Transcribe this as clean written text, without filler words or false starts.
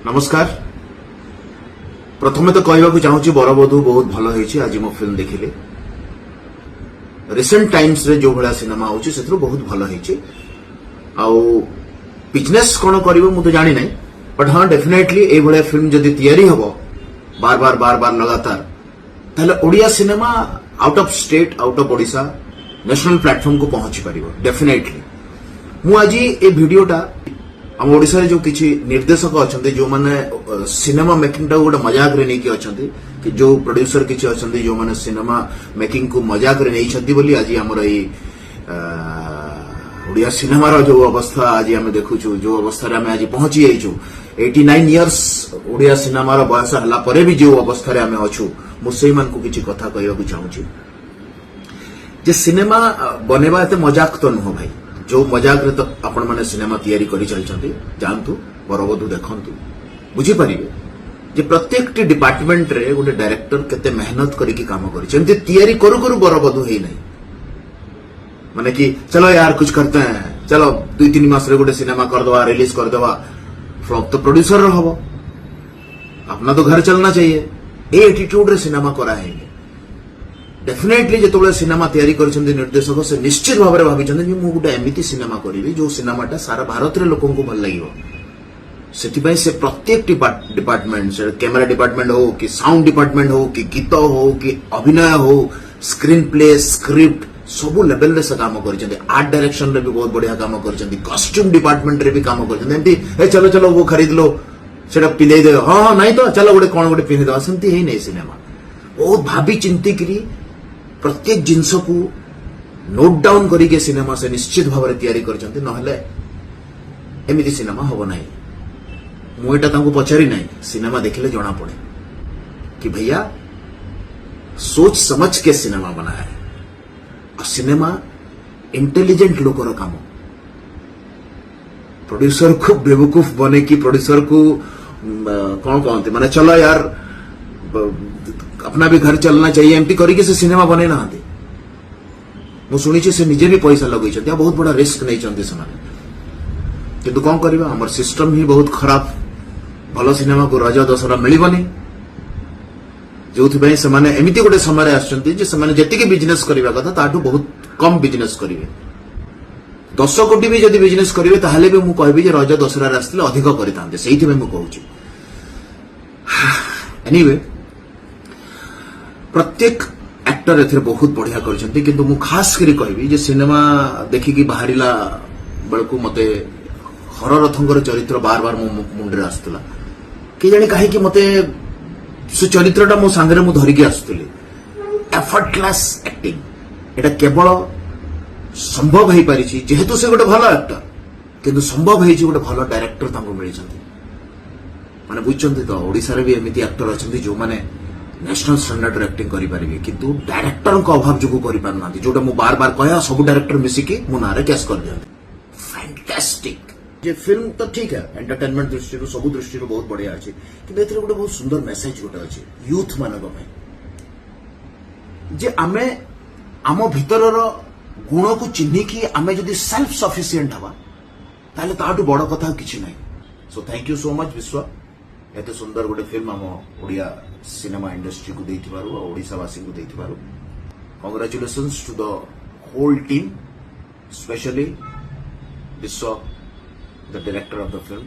नमस्कार। प्रथमे तो कहवाक चाहूँगी बरबधू बहुत भल होती आज मो फिल्म देखिले रिसेंट टाइम्स रे जो भाया सिनेमा होची से बहुत भल होती बिजनेस कौन कर तो जानी ना बट हाँ डेफिनेटली ए भाया फिल्म जदि तैयारी हम बार बार लगातार ताहले Odia cinema out of state out of Odisha national platform को पहुंची पार डेफिनेटली मु आज ये वीडियोटा आम ओडिशा जो किसी निर्देशक अच्छा जो मैंने सिनेमा मेकिंग टा गोटे मजाक रे नहीं अच्छा कि जो प्रोड्यूसर किसी अच्छा जो मैंने सिनेमा मेकिंग को मजाक रे नहीं बोली आज आमर ओडिया सिनेमार जो अवस्था आज आम देखु जो अवस्था आम आज पहुंची जाइछु 89 इयर्स ओडिया सिनेमार बयस हला परे भी जो अवस्था आम अच्छु मुझे को किसी कथा कहवाक चाहूँगी जे सिनेमा बनेबा एते मजाक तो नुह भाई जो मजाक रे तो आपण माने सिनेमा तैयारी करि चलछंती जानतु बरबधू देखंतु बुझी परिबे जे प्रत्येक टी डिपार्टमेंट रे गोटे डायरेक्टर केते मेहनत करिकी काम करि चंती तैयारी करू करू बरबधू हेई नै माने कि चलो यार कुछ करते हैं चलो 2-3 मास रे गोटे सिनेमा कर दवा रिलीज कर दवा फ्लॉप तो प्रोड्यूसर रो हबो अपना तो घर चलना चाहिए ए एटीट्यूड रे सिनेमा करा है डेफिनेटली जो सिनेमा तैयारी कर निर्देशक से निश्चित भाव में भाई मुझे गोटे एमती सिनेमा करी जो सिनेमाटा सारा भारत रे लोक भल लगे से प्रत्येक डिपार्टमेंट कैमेरा डिपार्टमेंट हो कि साउंड डिपार्टमेंट हो कि गीत हो कि अभिनय हो स्क्रीन प्ले स्क्रिप्ट सबू लेवल रे से काम कर आर्ट डायरेक्शन रे भी बहुत बढ़िया काम कर कॉस्ट्यूम डिपार्टमेंट रे भी काम कर चलो चलो वो खरीद लो से पिले दे हाँ नहीं तो चलो गोटे कौन गोटे पिंधि दवा सेमती ही नहीं सिनेमा बहुत भाभी चिंतिक प्रत्येक जिनस को नोट डाउन करके सिनेमा से निश्चित भाव में तैयारी करछंती नहले एमिति सिनेमा होबो नाही मुटा पचारि ना सिनेमा देखिले जना पड़े कि भैया सोच समझ के सिनेमा बनाया है और सिनेमा इंटेलिजेंट लोकर काम प्रोड्यूसर को बेवकूफ बने कि प्रोड्यूसर को कौन कहते माने चलो यार अपना भी घर चलना चाहिए एमती करके से सिनेमा बने ना मुझे शुणी से निजे भी पैसा लगे बहुत बड़ा रिस्क नहीं किंतु कौन करवा आम सिस्टम ही बहुत खराब भल सिनेमा को रज दशहरा मिलबनी जो से एमती गोटे समय आसती बिजनेस करने कथा ताठू बहुत कम बिजनेस करेंगे 10 कोटी भी जब बिजनेस करेंगे ताहले भी मुझे कहबी रज दशहरा आसते अधिक करते से मुझे एनीवे प्रत्येक एक्टर एथे बहुत बढ़िया करछंती किंतु मु खास करी कहबी जे सिनेमा देखिकी बाहरिला बेलकु मते हररथंगर चरित्र बार बार मो मुंडरे आस्तला कि जानी काहे कि मते से चरित्रटा मो संगरे मु धरिकी आस्तली एफर्टलेस एक्टिंग एटा केवल संभव है पारिछि जेहेतु से गोटे भलो एक्टर किंतु संभव है गोटे भलो डायरेक्टर तांको मिलिछंती माने बुझछंती तो ओडिसा रे भी एमिति एक्टर अछंती जो माने नेशनल स्टैंडर्ड एक्टिंग करेंगे किंतु डायरेक्टर अभाव जो करना जोटा मुझे बार बार कह सब डायरेक्टर मिसिकी मो ना कैश कर दिया फैंटास्टिक ये फिल्म तो ठीक है एंटरटेनमेंट दृष्टि सब दृष्टि बहुत बढ़िया अच्छे कि गोटे बहुत सुंदर मेसेज गोटे अच्छे यूथ मानक जे आमे आम भीतर गुण को चिन्हिकी आमे जदि सेल्फ सफिशिएंट हवा ताले ताठू बड़ कथा किछि नै so thank you so much विश्व एते सुंदर गोटे फिल्म आम ओडिया सिनेमा इंडस्ट्री को देइथिबारु और ओडिसावासी को देइथिबारु congratulations to the whole team specially Vishwa the director of the film